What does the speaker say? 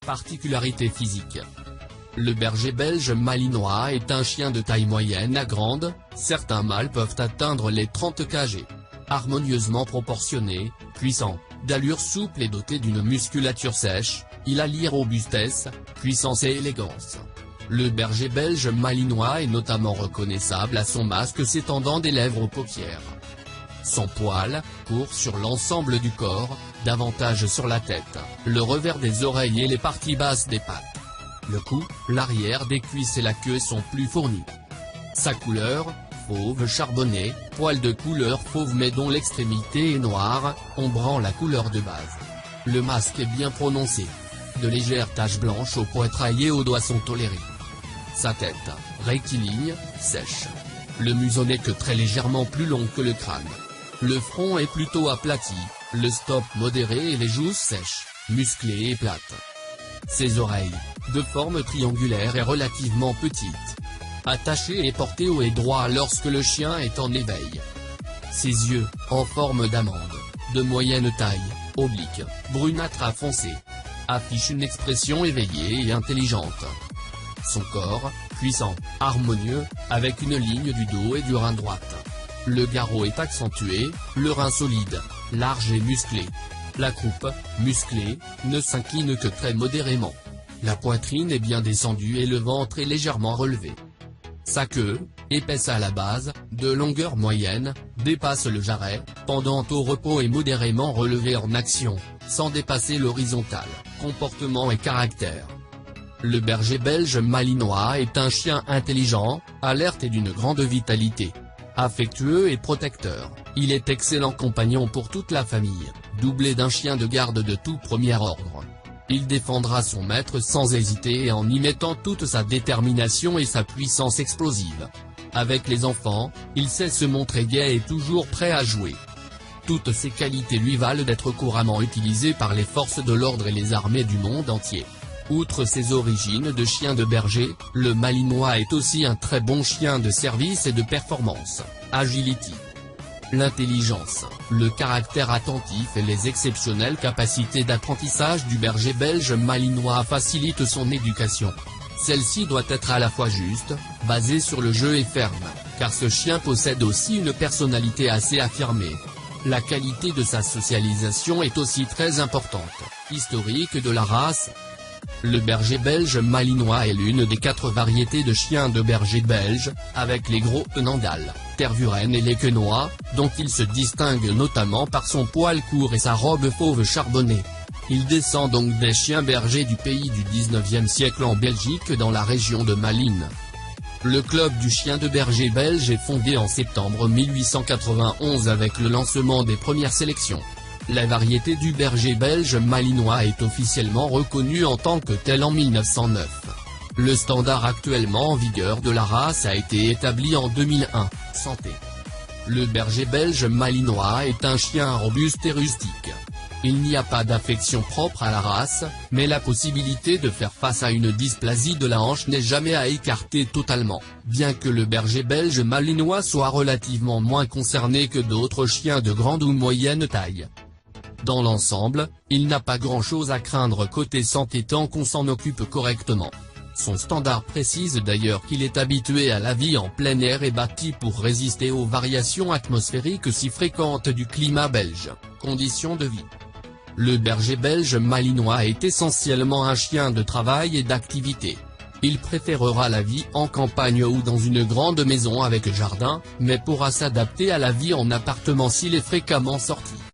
Particularité physique. Le berger belge malinois est un chien de taille moyenne à grande, certains mâles peuvent atteindre les 30 kg. Harmonieusement proportionné, puissant, d'allure souple et doté d'une musculature sèche, il allie robustesse, puissance et élégance. Le berger belge malinois est notamment reconnaissable à son masque s'étendant des lèvres aux paupières. Son poil, court sur l'ensemble du corps, davantage sur la tête, le revers des oreilles et les parties basses des pattes. Le cou, l'arrière des cuisses et la queue sont plus fournis. Sa couleur, fauve charbonné, poil de couleur fauve mais dont l'extrémité est noire, ombrant la couleur de base. Le masque est bien prononcé. De légères taches blanches au poitrail et aux doigts sont tolérées. Sa tête, rectiligne, sèche. Le museau n'est que très légèrement plus long que le crâne. Le front est plutôt aplati, le stop modéré et les joues sèches, musclées et plates. Ses oreilles, de forme triangulaire et relativement petites. Attachées et portées haut et droit lorsque le chien est en éveil. Ses yeux, en forme d'amande, de moyenne taille, oblique, brunâtre à foncé, affichent une expression éveillée et intelligente. Son corps, puissant, harmonieux, avec une ligne du dos et du rein droite. Le garrot est accentué, le rein solide, large et musclé. La croupe, musclée, ne s'incline que très modérément. La poitrine est bien descendue et le ventre est légèrement relevé. Sa queue, épaisse à la base, de longueur moyenne, dépasse le jarret, pendant au repos et modérément relevée en action, sans dépasser l'horizontale. Comportement et caractère. Le berger belge malinois est un chien intelligent, alerte et d'une grande vitalité. Affectueux et protecteur, il est excellent compagnon pour toute la famille, doublé d'un chien de garde de tout premier ordre. Il défendra son maître sans hésiter et en y mettant toute sa détermination et sa puissance explosive. Avec les enfants, il sait se montrer gai et toujours prêt à jouer. Toutes ces qualités lui valent d'être couramment utilisé par les forces de l'ordre et les armées du monde entier. Outre ses origines de chien de berger, le malinois est aussi un très bon chien de service et de performance. Agility. L'intelligence, le caractère attentif et les exceptionnelles capacités d'apprentissage du berger belge malinois facilitent son éducation. Celle-ci doit être à la fois juste, basée sur le jeu et ferme, car ce chien possède aussi une personnalité assez affirmée. La qualité de sa socialisation est aussi très importante. Historique de la race. Le berger belge malinois est l'une des 4 variétés de chiens de berger belge, avec les gros Nandal, Tervuren et les quenois, dont il se distingue notamment par son poil court et sa robe fauve charbonnée. Il descend donc des chiens bergers du pays du 19e siècle en Belgique dans la région de Malines. Le club du chien de berger belge est fondé en septembre 1891 avec le lancement des premières sélections. La variété du berger belge malinois est officiellement reconnue en tant que telle en 1909. Le standard actuellement en vigueur de la race a été établi en 2001, santé. Le berger belge malinois est un chien robuste et rustique. Il n'y a pas d'affection propre à la race, mais la possibilité de faire face à une dysplasie de la hanche n'est jamais à écarter totalement, bien que le berger belge malinois soit relativement moins concerné que d'autres chiens de grande ou moyenne taille. Dans l'ensemble, il n'a pas grand-chose à craindre côté santé tant qu'on s'en occupe correctement. Son standard précise d'ailleurs qu'il est habitué à la vie en plein air et bâti pour résister aux variations atmosphériques si fréquentes du climat belge. Conditions de vie. Le berger belge malinois est essentiellement un chien de travail et d'activité. Il préférera la vie en campagne ou dans une grande maison avec jardin, mais pourra s'adapter à la vie en appartement s'il est fréquemment sorti.